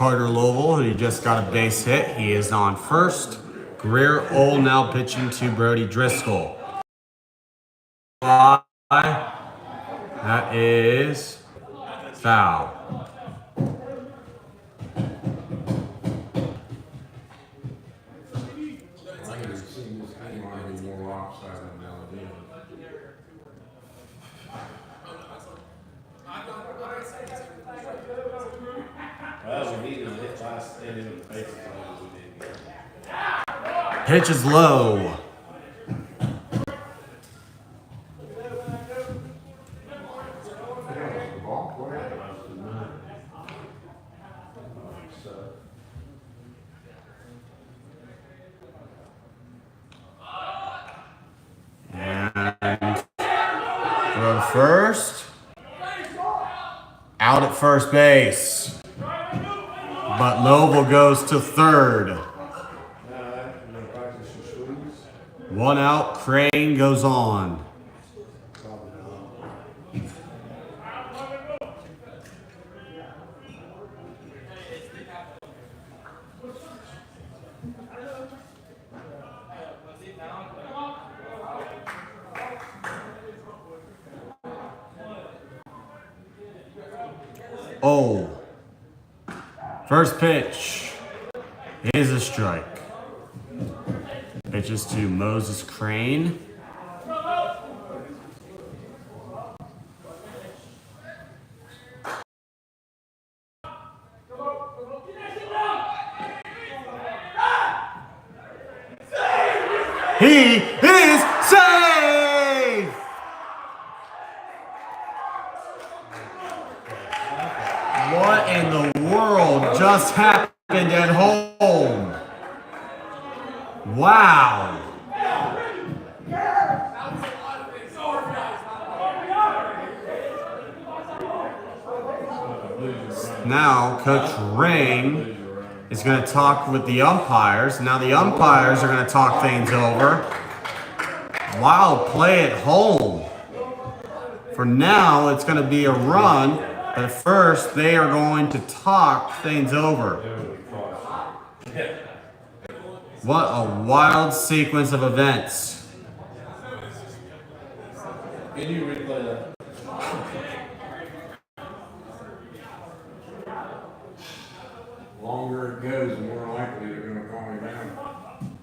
Carter Lovell, who just got a base hit. He is on first. Greer Ole now pitching to Brody Driscoll. That is foul. Pitch is low. And throw to first. Out at first base. But Lovell goes to third. One out, Crane goes on. Oh. First pitch is a strike. Pitches to Moses Crane. He is safe! What in the world just happened at home? Wow. Now, Coach Rain is going to talk with the umpires. Now the umpires are going to talk things over. Wild play at home. For now, it's going to be a run, but first they are going to talk things over. What a wild sequence of events. Can you replay that? Longer it goes, the more likely they're going to call me down.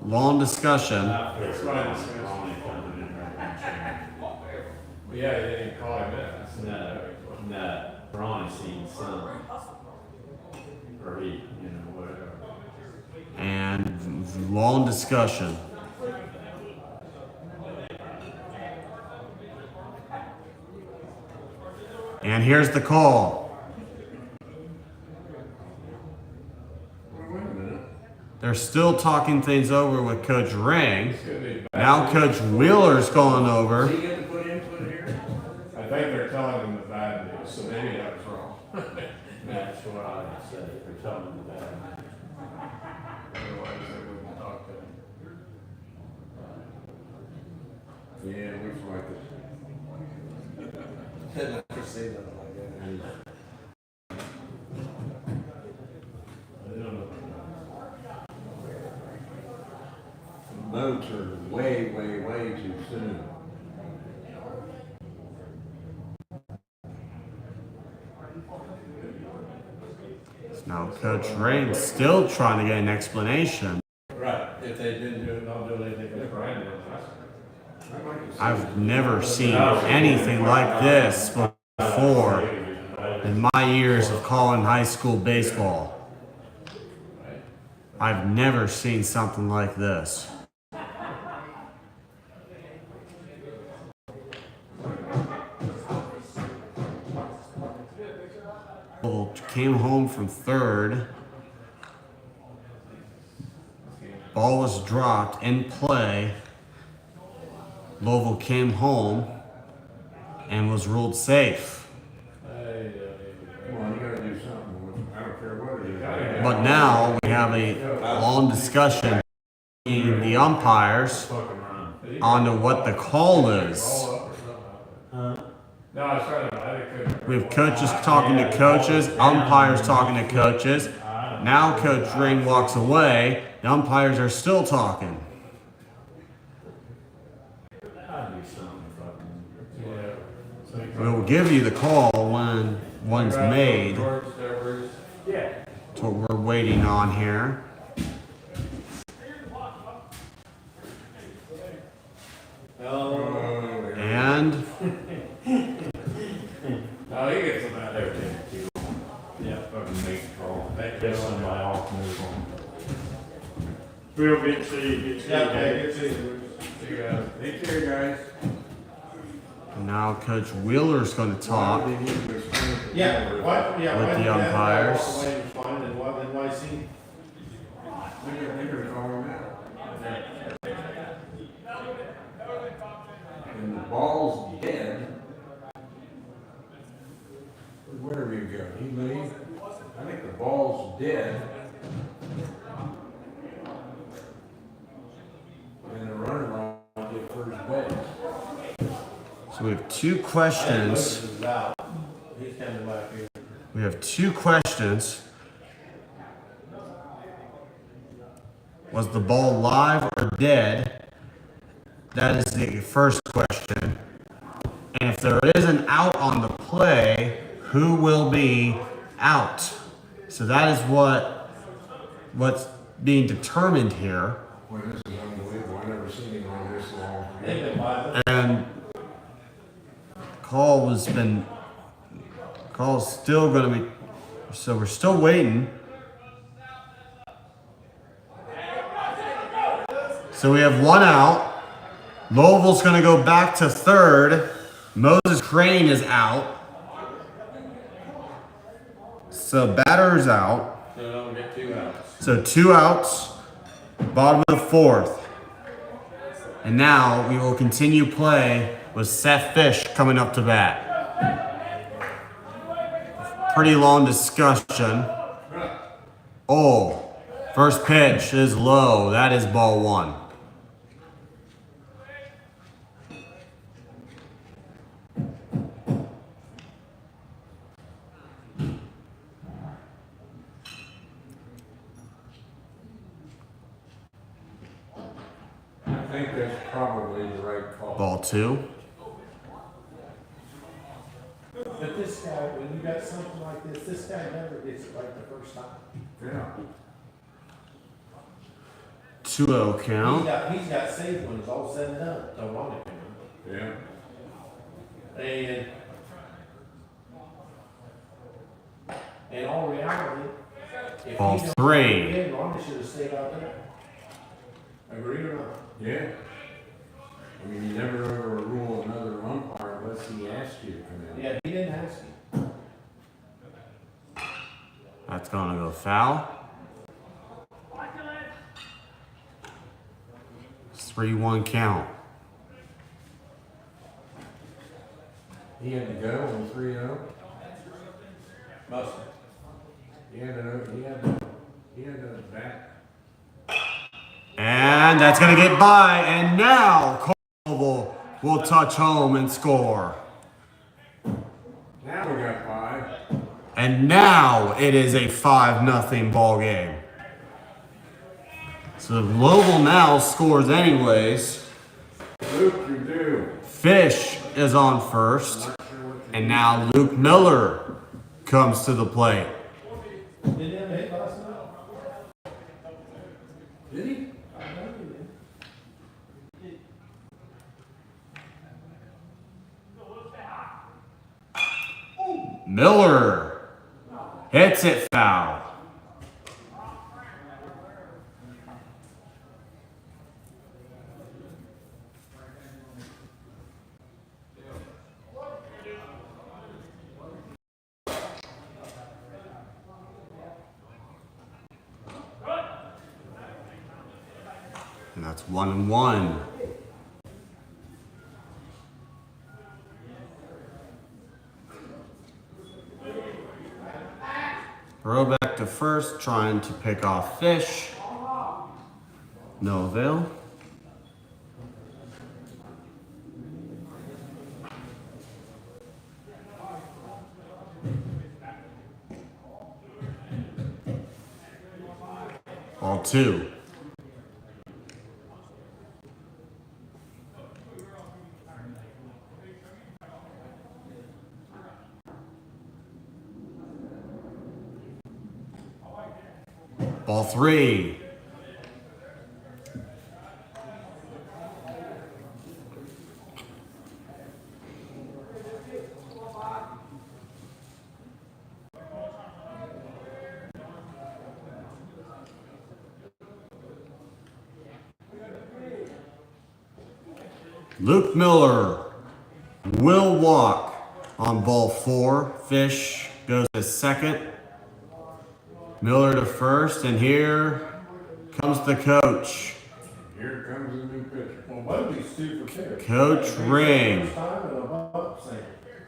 Long discussion. Yeah, they didn't call him in. No, Ronnie seen some. Or he, whatever. And long discussion. And here's the call. They're still talking things over with Coach Rang. Now Coach Wheeler's going over. I think they're telling him the bad news, so maybe that was wrong. That's what I would say. They're telling him that. Otherwise, they wouldn't talk to him. Yeah, it looks like it. I'd never say that like that. Votes are way, way, way too soon. Now Coach Rain's still trying to get an explanation. Right. If they didn't do it, I'll do anything that's Brian did. I've never seen anything like this before in my years of calling high school baseball. I've never seen something like this. Came home from third. Ball was dropped in play. Lovell came home and was ruled safe. But now we have a long discussion between the umpires on to what the call is. No, I was trying to We have coaches talking to coaches, umpires talking to coaches. Now Coach Ring walks away. The umpires are still talking. I'd do something fucking. Yeah. So he We will give you the call when one's made. Yeah. That's what we're waiting on here. And Oh, he gets them out They're there. taking too long. Yeah, fucking make control. Get somebody off, move on. Real good to see you. Good to see you. Yeah, okay, good seeing you. See you guys. Take care, guys. now Coach Wheeler's going to talk. Yeah, what, yeah. With why the did that umpires. walk away and find and what, NYC? They're gonna call him out. And the ball's dead. Wherever you go, he leave. I think the ball's dead. And the runner will get first base. So we have two questions. Lucas is out. He's coming back here. We have two questions. Was the ball live or dead? That is the first question. And if there is an out on the play, who will be out? So that is what's being determined here. Boy, this is unbelievable. I've never seen him run this long. They've been live. And call's still going to be, so we're still waiting. So we have one out. Louisville's going to go back to third. Moses Crane is out. So batter's out. So don't get two outs. So 2 outs. Bottom of the fourth. And now we will continue play with Seth Fish coming up to bat. Pretty long discussion. Oh, first pitch is low. That is ball 1. I think that's probably the right call. Ball 2. But this guy, when you got something like this guy never gets it right the first time. Yeah. 2-0 count. He's got saved when it's all said and done. Don't want it. Yeah. And in all reality, if Ball he don't 3. get in, Ronnie should have stayed out there. Agree or not? Yeah. I mean, you never overrule another umpire unless he asks you to come in. Yeah, he didn't ask him. That's going to go foul. 3-1 count. He had to go on 3-0. Must. He had to bat. And that's going to get by. And now Colville will touch home and score. Now we got 5. And now it is a 5-0 ball game. So Louisville now scores anyways. Luke, you do. Fish is on first. And now Luke Miller comes to the plate. Didn't he have a hit last night? Did he? I know he did. Miller hits it foul. And that's 1-1. Throw back to first, trying to pick off Fish. No avail. Ball 2. Ball 3. Luke Miller will walk on ball 4. Fish goes to second. Miller to first, and here comes the coach. Here comes a new pitcher. Well, Bodie's 2 for 2. Coach Ring First time in a bump thing.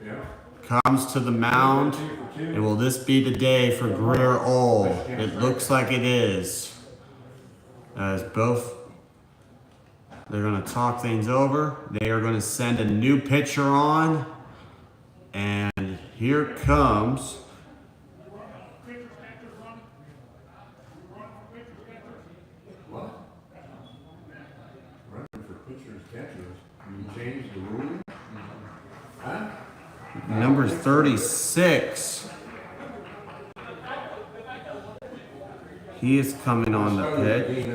Yeah. comes to the mound. 2 for 2. And will this be the day for Greer Old? It looks like it is. As both, they're going to talk things over. They are going to send a new pitcher on. And here comes What? Running for pitchers, catchers. You changed the rule? Huh? number 36. He is coming on the pitch.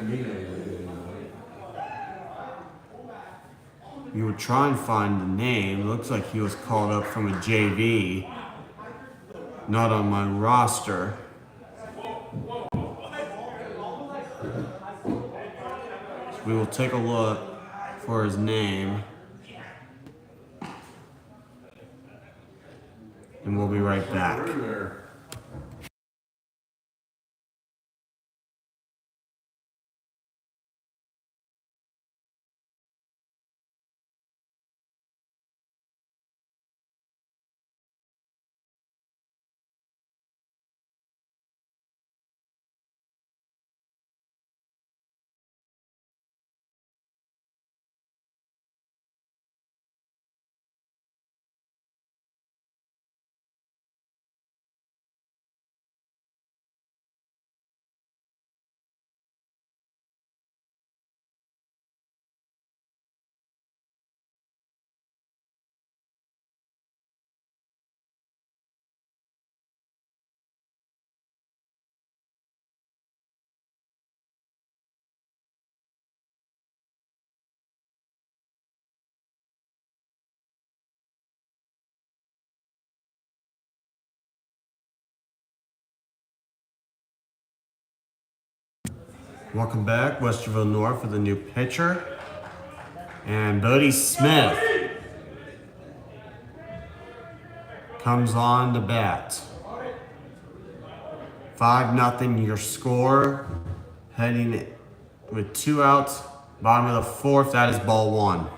You would try and find the name. Looks like he was called up from a JV. Not on my roster. We will take a look for his name. And we'll be right back. There. Welcome back, Westerville North for the new pitcher. And Bodie Smith comes on to bat. 5-0 your score. Heading with 2 outs. Bottom of the 4th, that is ball 1.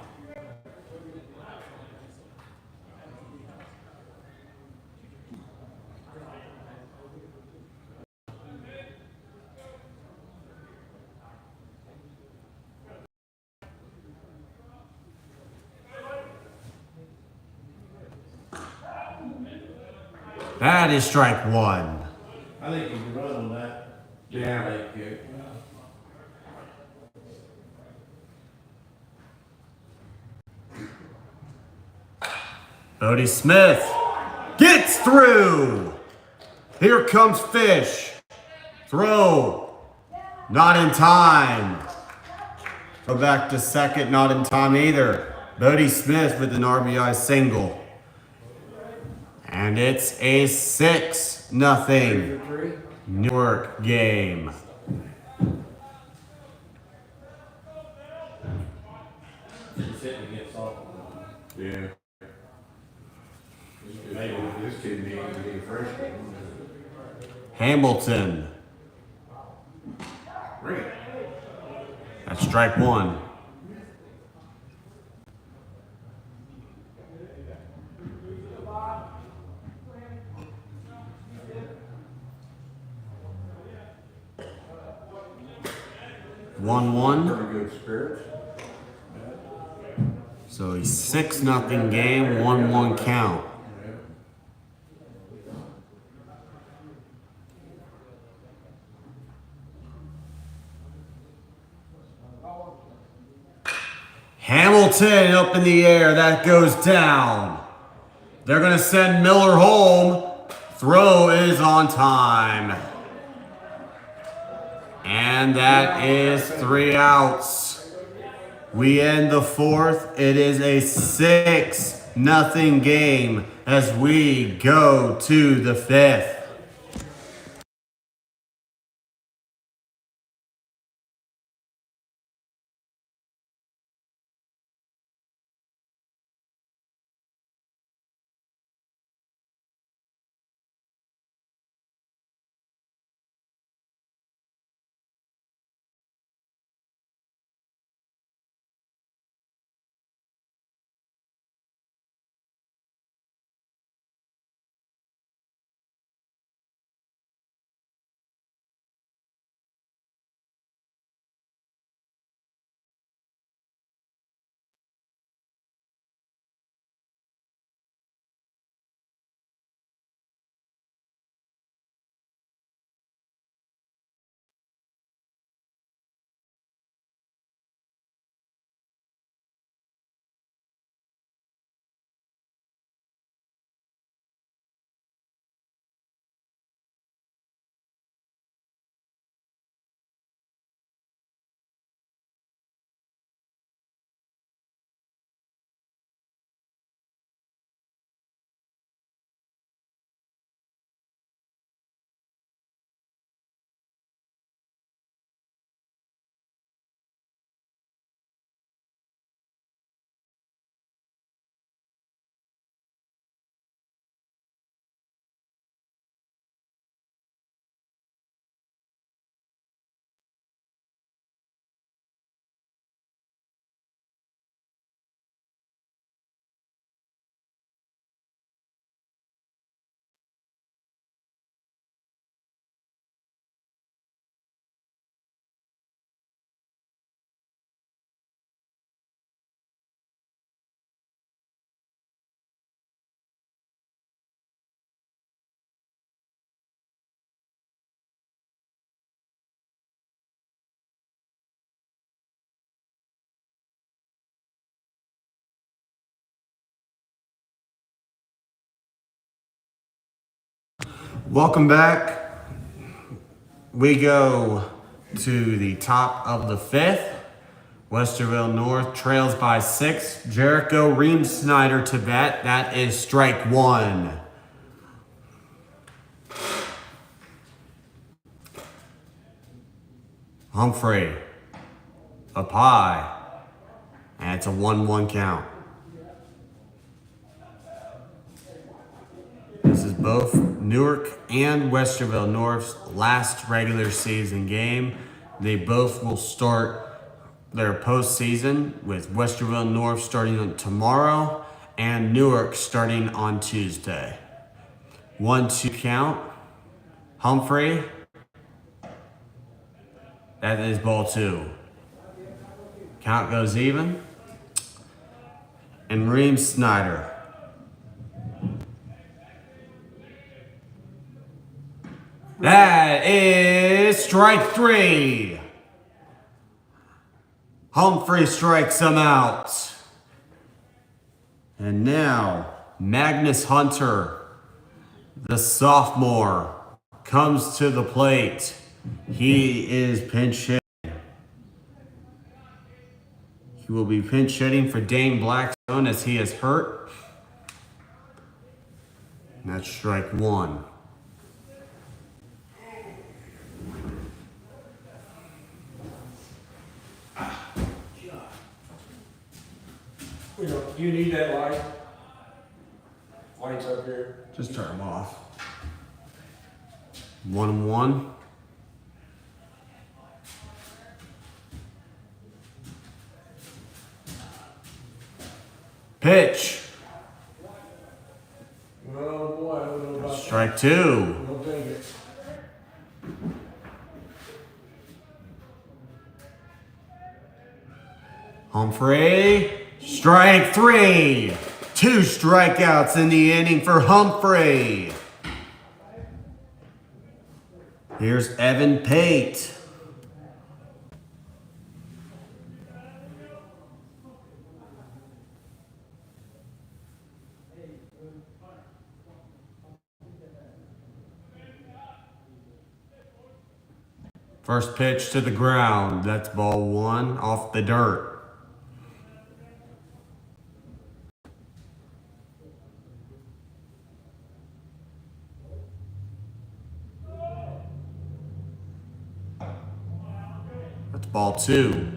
That is strike 1. I think you can run on that. Yeah, like it. Bodie Smith gets through. Here comes Fish. Throw. Not in time. Go back to second. Not in time either. Bodie Smith with an RBI single. And it's a 6-0 Newark game. He's hitting against softball. Yeah. This kid needs to be a freshman. Hamilton. Great. That's strike 1. One. Pretty good spirits. So a 6-0 game, 1-1 count. Hamilton up in the air. That goes down. They're going to send Miller home. Throw is on time. And that is 3 outs. We end the fourth. It is a 6-0 game as we go to the fifth. Welcome back. We go to the top of the fifth. Westerville North trails by 6. Jericho Reams Snyder to bat. That is strike 1. Humphrey up high. And it's a 1-1 count. This is both Newark and Westerville North's last regular season game. They both will start their postseason with Westerville North starting on tomorrow and Newark starting on Tuesday. 1-2 count. Humphrey. That is ball 2. Count goes even. And Reams Snyder. That is strike 3. Humphrey strikes him out. And now, Magnus Hunter, the sophomore, comes to the plate. He is pinch hitting. He will be pinch hitting for Dane Blackstone as he is hurt. And that's strike 1. Do you need that light? Lights up here. Just turn them off. 1-1. Pitch. Oh boy, I don't know about Strike 2. that. Don't take it. Humphrey. Strike 3. 2 strikeouts in the inning for Humphrey. Here's Evan Pate. First pitch to the ground. That's ball one off the dirt. That's ball two.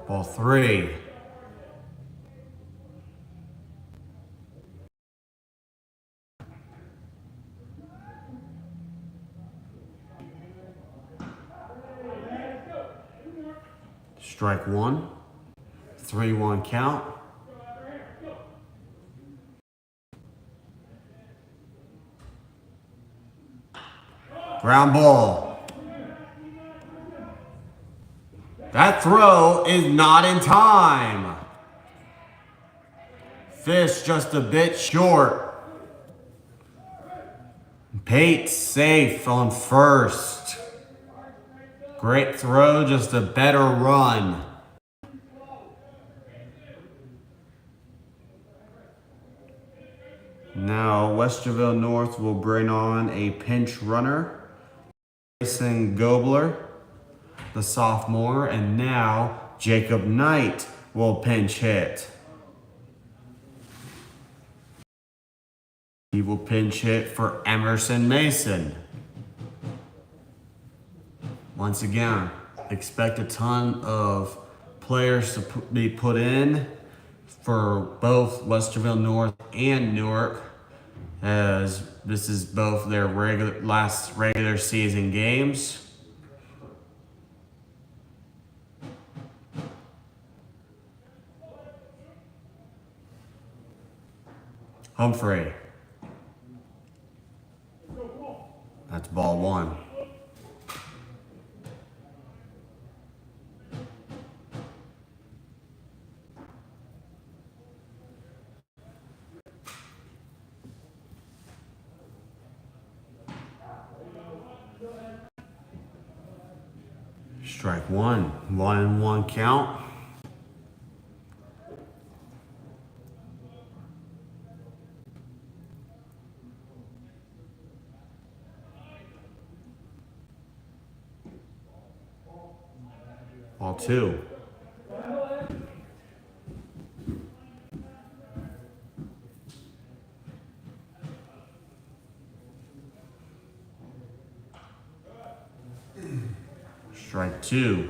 Ball three. Strike one. 3-1 count. Ground ball. That throw is not in time. Fish just a bit short. Pate safe on first. Great throw, just a better run. Now Westerville North will bring on a pinch runner. Jason Gobler, the sophomore, and now Jacob Knight will pinch hit. He will pinch hit for Emerson Mason. Once again, expect a ton of players to be put in for both Westerville North and Newark, as this is both their last regular season games. Humphrey. That's ball one. Strike one. 1-1 count. Ball two. Strike two.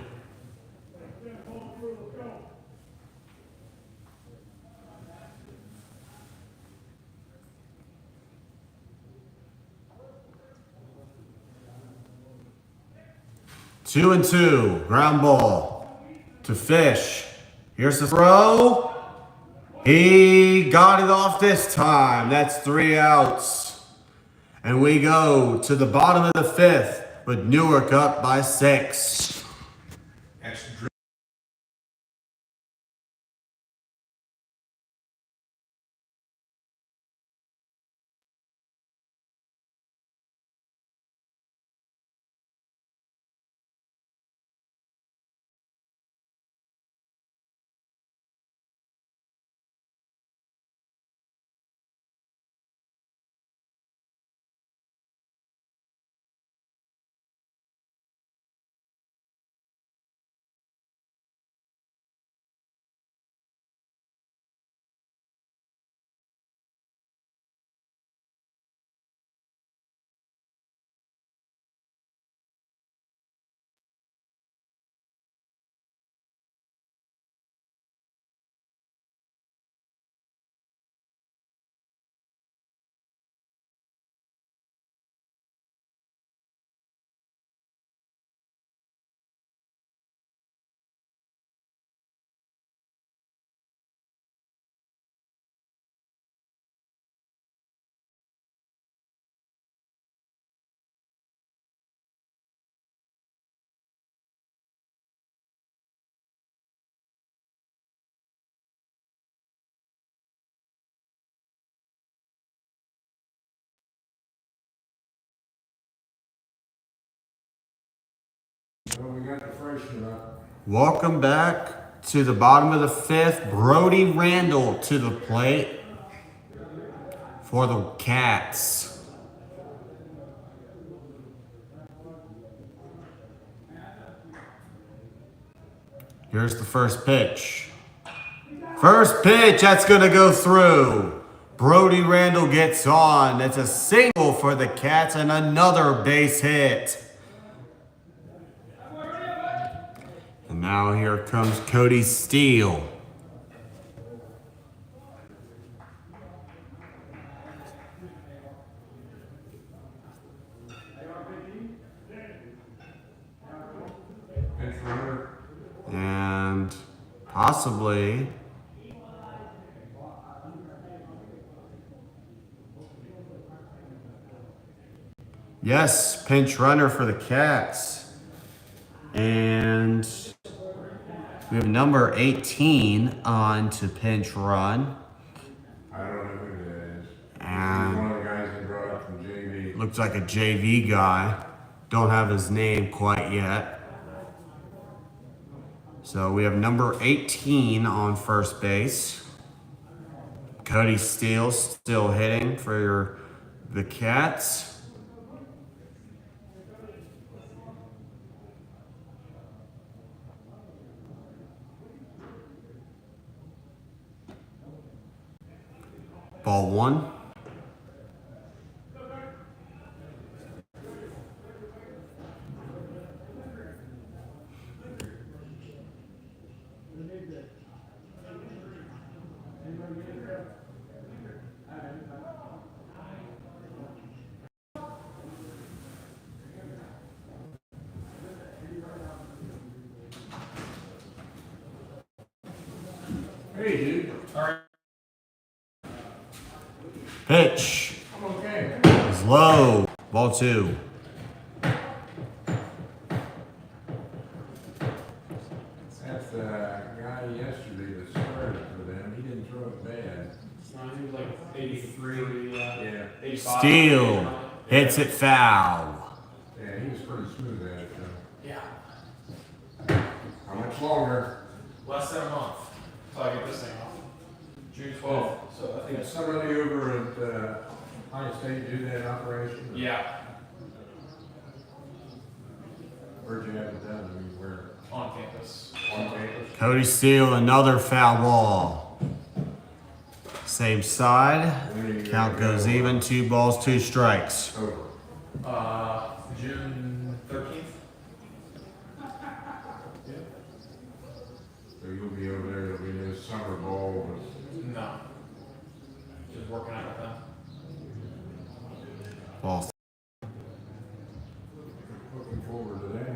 Two and two. Ground ball to Fish. Here's the throw. He got it off this time. That's 3 outs. And we go to the bottom of the fifth with Newark up by 6. freshman up. Welcome back to the bottom of the fifth. Brody Randall to the plate for the Cats. Here's the first pitch. First pitch, that's going to go through. Brody Randall gets on. It's a single for the Cats and another base hit. And now here comes Cody Steele. Pinch runner. And possibly... Yes, pinch runner for the Cats. And we have number 18 on to pinch run. I don't know who that is. He's And one of the guys that brought up from JV. looks like a JV guy. Don't have his name quite yet. So we have number 18 on first base. Cody Steele still hitting for the Cats. Ball one. Hey, dude. Pitch I'm okay. is low. Ball two. That's the guy yesterday that started for them. He didn't throw it bad. He was like 83, Yeah. 85. Steele hits it foul. Yeah, he was pretty smooth at it, though. Yeah. How much longer? Less than a month until I get this thing off. June 12th. So I think Did it's. somebody over at High State do that operation? Yeah. Where'd you have it done? I mean, where? On campus. On campus? Cody Steele, another foul ball. Same side. Count goes even. 2 balls, 2 strikes. Over. June 13th. So you'll be over there, there'll be no summer ball, but No. Just working out with them. Ball. looking forward to that.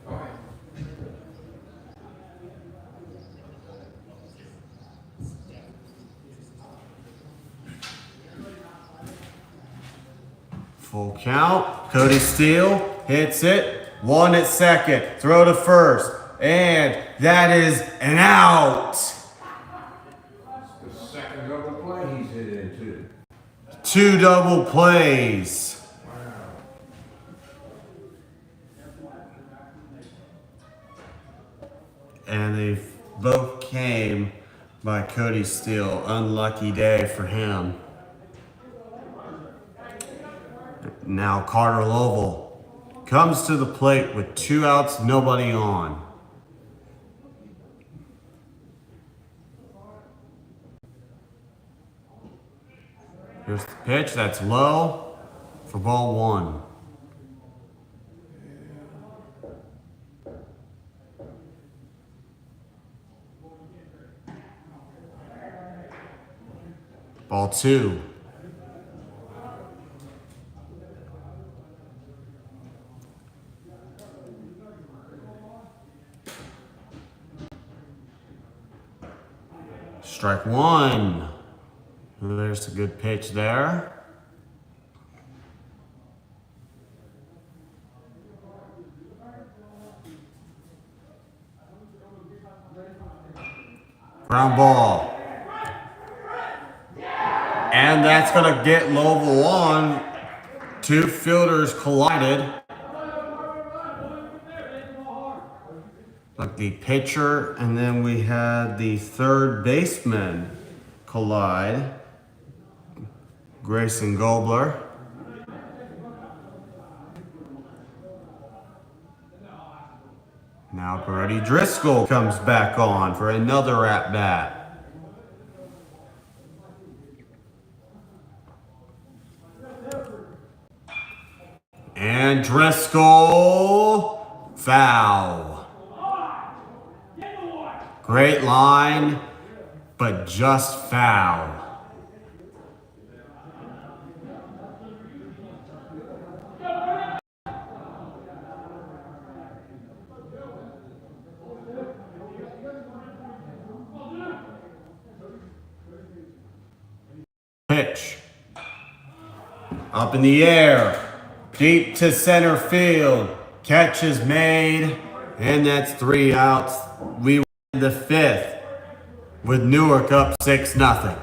Okay. Full count. Cody Steele hits it. 1 at second. Throw to first. And that is an out. The second double play he's hit into. 2 double plays. Wow. And they both came by Cody Steele. Unlucky day for him. Now Carter Lovell comes to the plate with 2 outs, nobody on. Here's the pitch, that's low for ball 1. Ball 2. Strike 1. There's a good pitch there. Ground ball. And that's going to get Lovell on. 2 fielders collided. like the pitcher, and then we had the third baseman collide. Grayson Gobler. Now Brody Driscoll comes back on for another at-bat. And Driscoll, foul. Great line, but just foul. Pitch. Up in the air. Deep to center field. Catch is made. And that's 3 outs. We win the 5th with Newark up 6-0.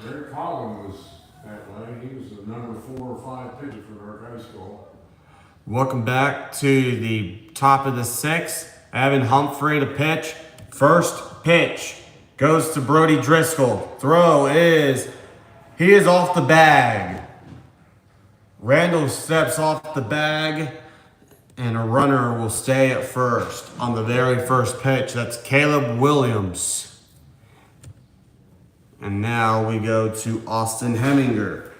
Eric Holland was that way. He was the number 4 or 5 pitcher for Newark High School. Welcome back to the top of the 6th. Evan Humphrey to pitch. First pitch goes to Brody Driscoll. He is off the bag. Randall steps off the bag, and a runner will stay at first on the very first pitch. That's Caleb Williams. And now we go to Austin Heminger.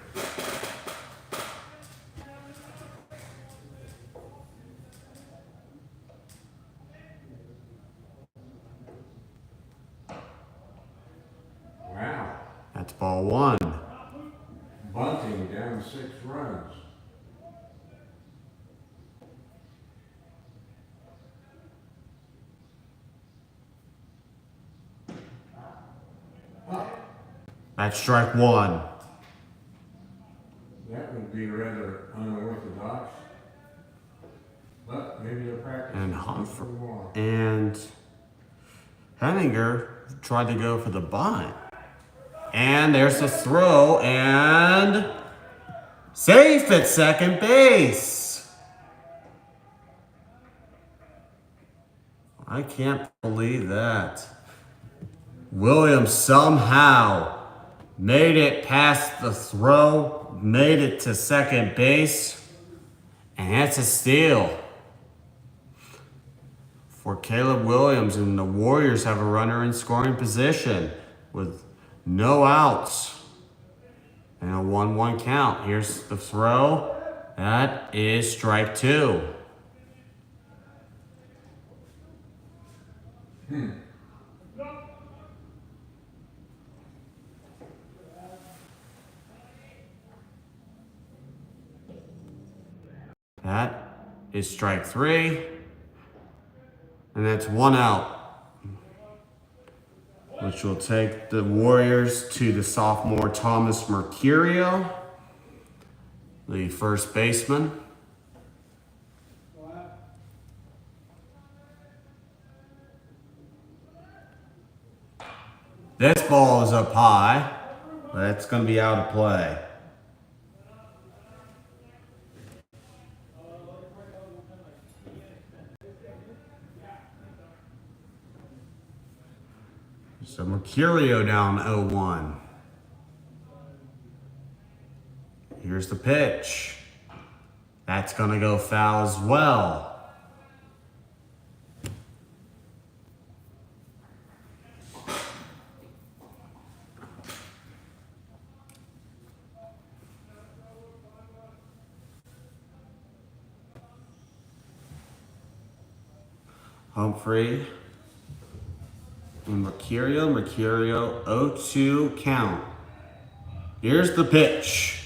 Wow. That's ball 1. Bunting down 6 runs. That's strike 1. That would be rather unorthodox. But maybe they're practicing. And Humphrey. And Heminger tried to go for the bunt. And there's the throw, and safe at second base. I can't believe that. Williams somehow made it past the throw, made it to second base, and that's a steal for Caleb Williams, and the Warriors have a runner in scoring position with no outs and a 1-1 count. Here's the throw. That is strike 2. That is strike 3. And that's 1 out, which will take the Warriors to the sophomore Thomas Mercurio. the first baseman. This ball is up high. That's going to be out of play. So Mercurio down 0-1. Here's the pitch. That's going to go foul as well. Humphrey and Mercurio 0-2 count. Here's the pitch.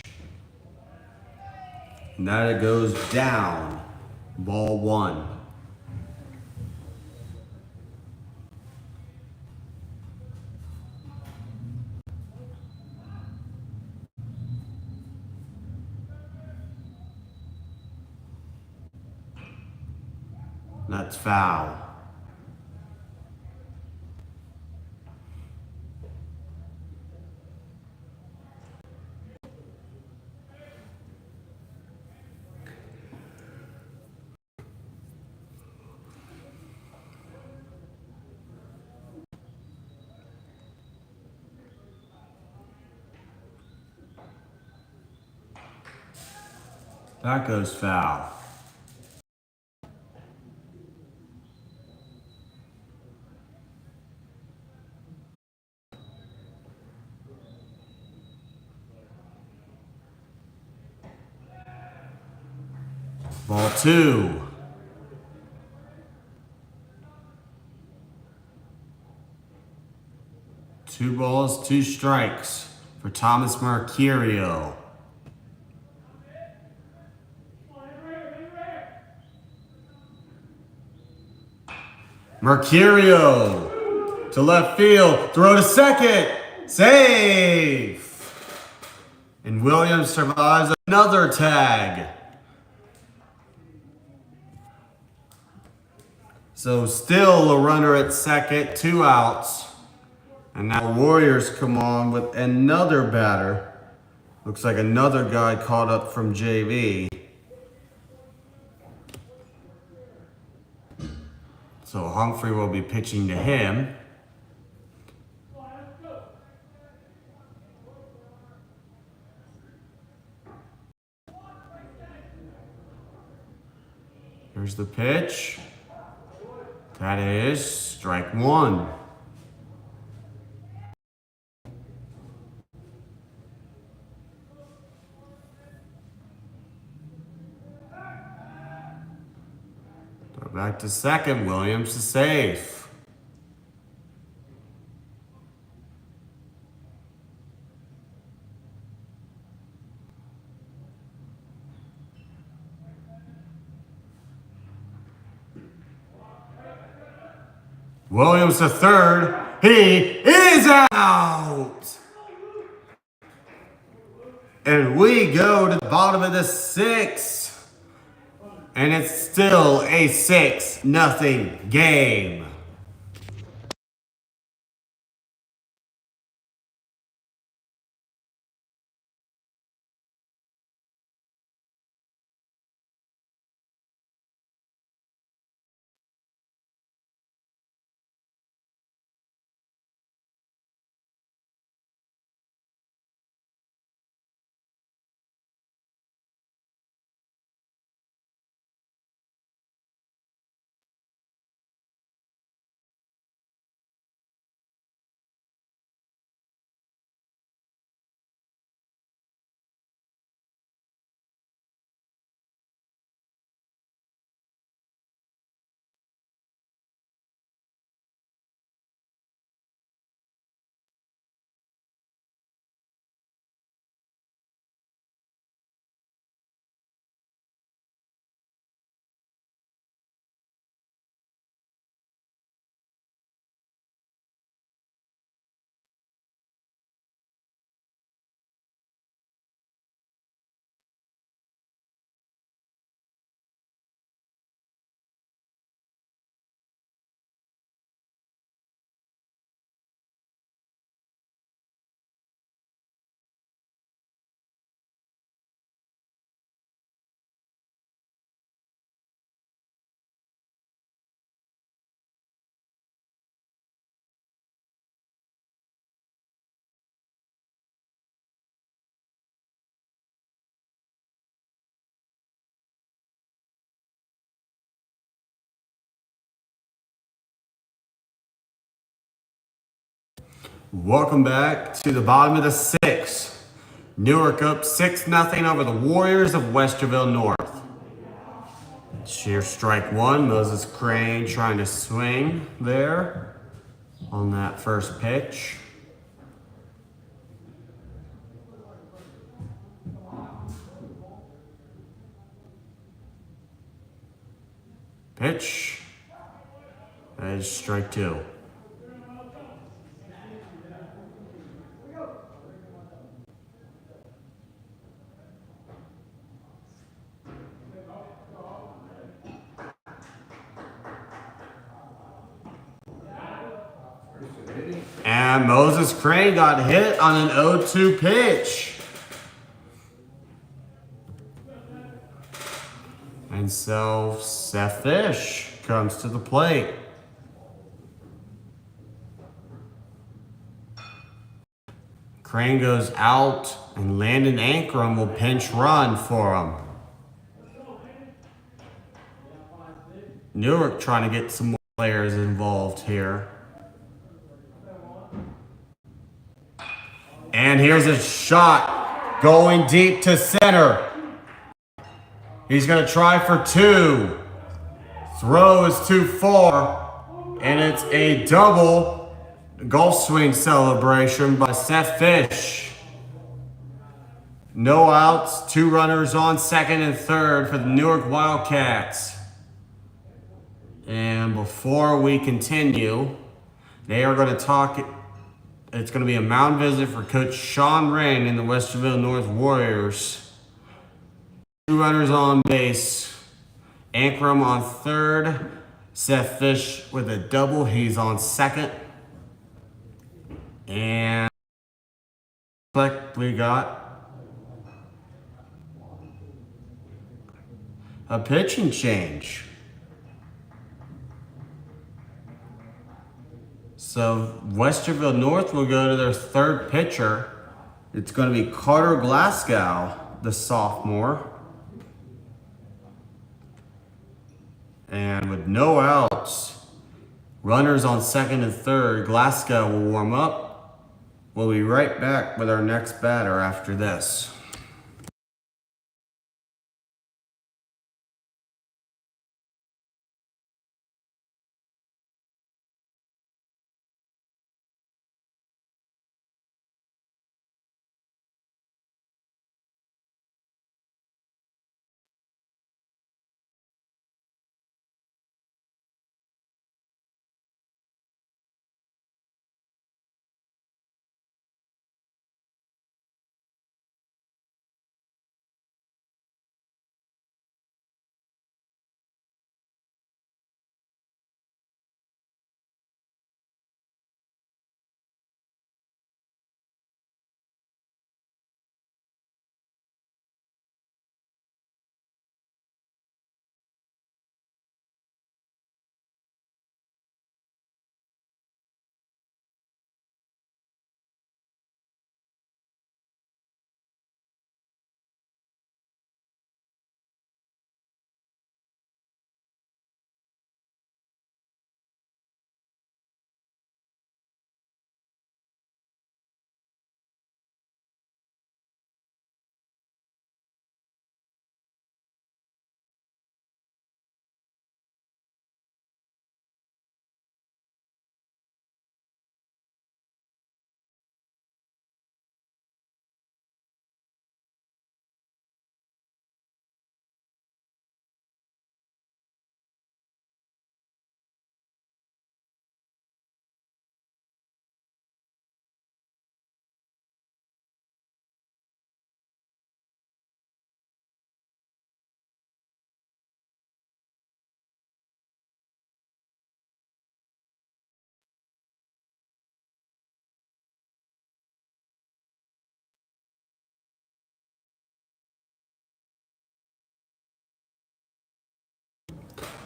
And that it goes down. Ball 1. That's foul. That goes foul. Ball 2. Two balls, 2 strikes for Thomas Mercurio. Mercurio to left field, throw to second, safe. And Williams survives another tag. So still a runner at second, 2 outs. And now Warriors come on with another batter. Looks like another guy caught up from JV. So Humphrey will be pitching to him. Here's the pitch. That is strike 1. Throw back to second. Williams is safe. Williams to third. He is out. And we go to the bottom of the 6th. And it's still a 6-0 game. Welcome back to the bottom of the sixth. Newark up 6-0 over the Warriors of Westerville North. Here's strike one. Moses Crane trying to swing there on that first pitch. Pitch. That is strike two. And Moses Crane got hit on an 0-2 pitch. And so Seth Fish comes to the plate. Crane goes out and Landon Ankrum will pinch run for him. Newark trying to get some more players involved here. And here's a shot going deep to center. He's going to try for two. Throw is too far. And it's a double golf swing celebration by Seth Fish. No outs, 2 runners on second and third for the Newark Wildcats. And before we continue, they are going to talk. It's going to be a mound visit for Coach Sean Rain in the Westerville North Warriors. 2 runners on base. Ankrum on third. Seth Fish with a double. He's on second. And we got a pitching change. So Westerville North will go to their third pitcher. It's going to be Carter Glasgow, the sophomore. And with no outs, runners on second and third, Glasgow will warm up. We'll be right back with our next batter after this.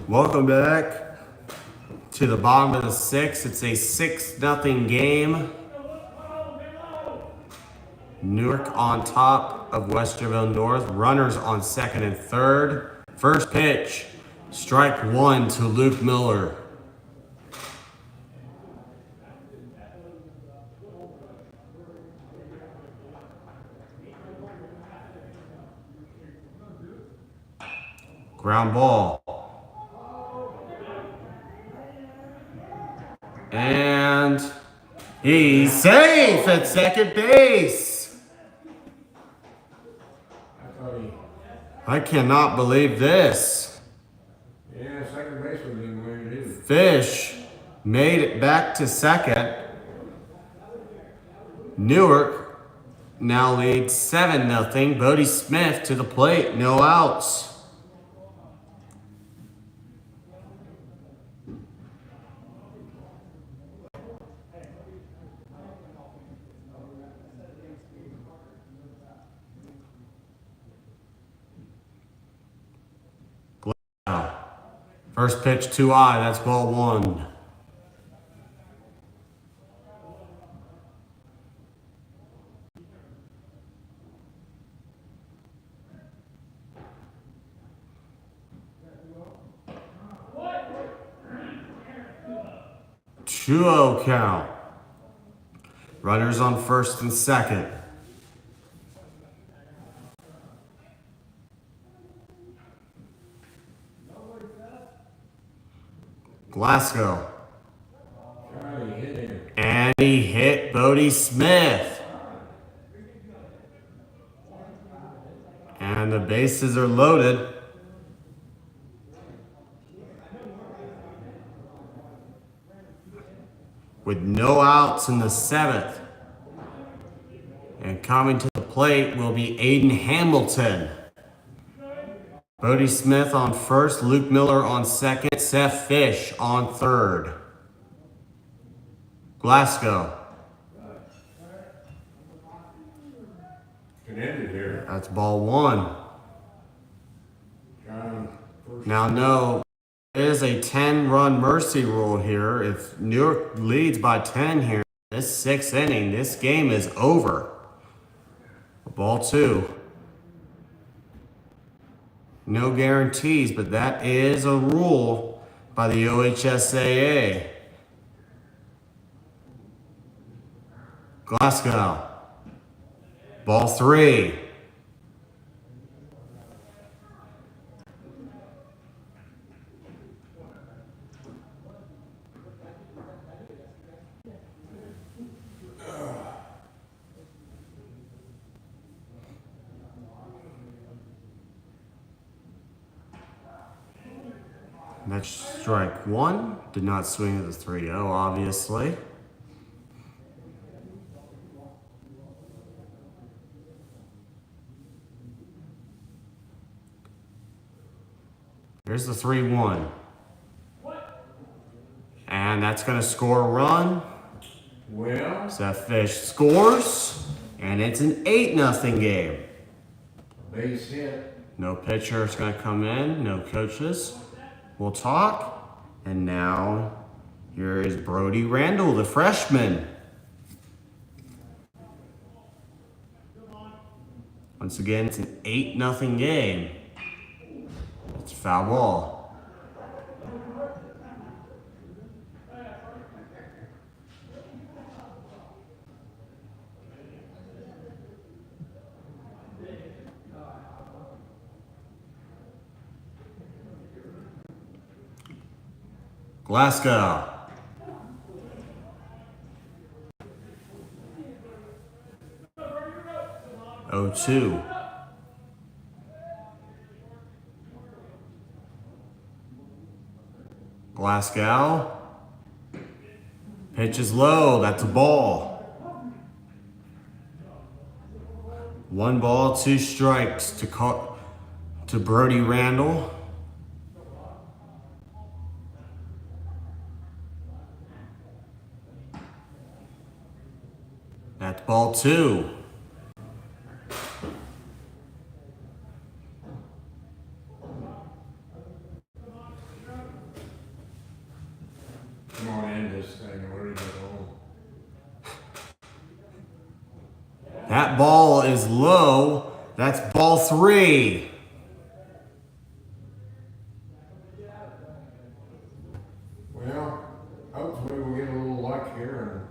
Welcome back to the bottom of the sixth. It's a 6-0 game. Newark on top of Westerville North. Runners on second and third. First pitch, strike one to Luke Miller. Ground ball. And he's safe at second base. I thought he, I cannot believe this. yeah, second base was in where it is. Fish made it back to second. Newark now leads 7-0. Bodie Smith to the plate, no outs. First pitch too high, that's ball one. Two-0 count. Runners on first and second. Glasgow. Charlie hit him. And he hit Bodie Smith. And the bases are loaded. With no outs in the seventh. And coming to the plate will be Aiden Hamilton. Bodie Smith on first, Luke Miller on second, Seth Fish on third. Glasgow. It ended here. That's ball one. John, first. Now, no, there is a 10-run mercy rule here. If Newark leads by 10 here, this sixth inning, this game is over. Ball two. No guarantees, but that is a rule by the OHSAA. Glasgow. Ball three. That's strike one. Did not swing at the 3-0, obviously. Here's the 3-1. And that's going to score a run. Well, Seth Fish scores. And it's an 8-0 game. base hit. No pitcher is going to come in. No coaches. We'll talk. And now, here is Brody Randall, the freshman. Once again, it's an 8-0 game. It's foul ball. Glasgow. Oh, 2. Glasgow. Pitch is low. That's a ball. 1 ball, 2 strikes to Brody Randall. That's ball 2. Come on, end this thing. Where do you go? That ball is low. That's ball 3. Well, hopefully we'll get a little luck here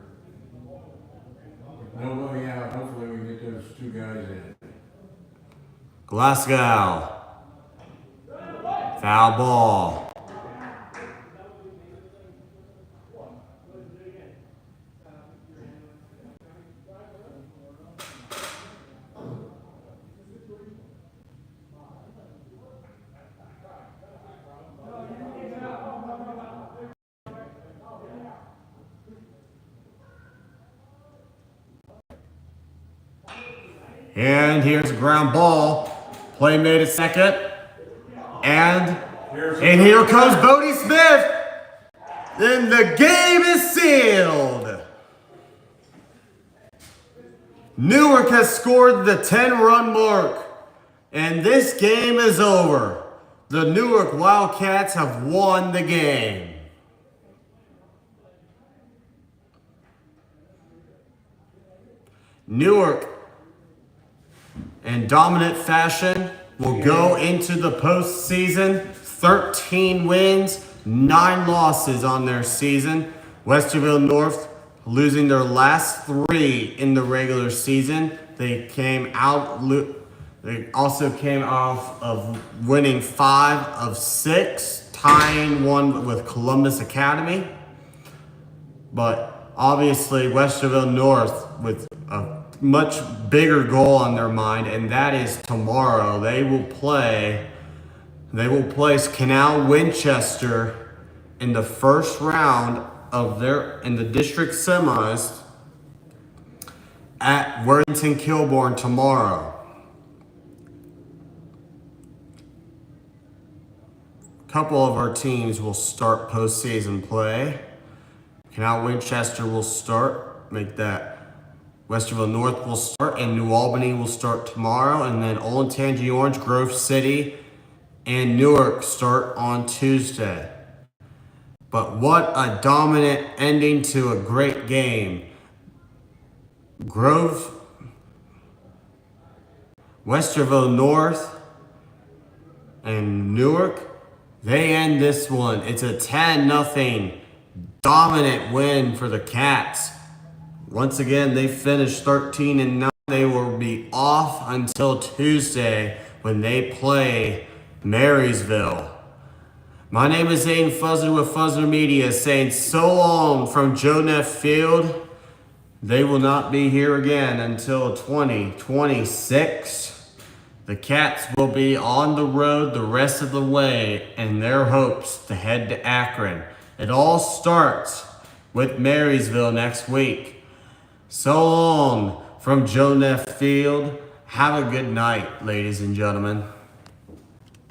and nobody out. Hopefully we get those 2 guys in. Glasgow. Foul ball. And here's a ground ball. Play made at second. And here comes Bodie Smith. Then the game is sealed. Newark has scored the 10-run mark. And this game is over. The Newark Wildcats have won the game. Newark, in dominant fashion, will go into the postseason. 13 wins, 9 losses on their season. Westerville North losing their last 3 in the regular season. They also came off of winning 5 of 6, tying 1 with Columbus Academy. But obviously Westerville North with a much bigger goal on their mind, and that is tomorrow. They will place Canal Winchester in the first round of in the district semis at Worthington Kilbourne tomorrow. A couple of our teams will start postseason play. Canal Winchester will start, make that. Westerville North will start, and New Albany will start tomorrow, and then Olentangy Orange, Grove City, and Newark start on Tuesday. But what a dominant ending to a great game. Westerville North and Newark, they end this one. It's a 10-0 dominant win for the Cats. Once again, they finished 13-9. They will be off until Tuesday when they play Marysville. My name is Aiden Fuzzler with Fuzzler Media, saying so long from Joe Neff Field. They will not be here again until 2026. The Cats will be on the road the rest of the way in their hopes to head to Akron. It all starts with Marysville next week. So long from Joe Neff Field. Have a good night, ladies and gentlemen.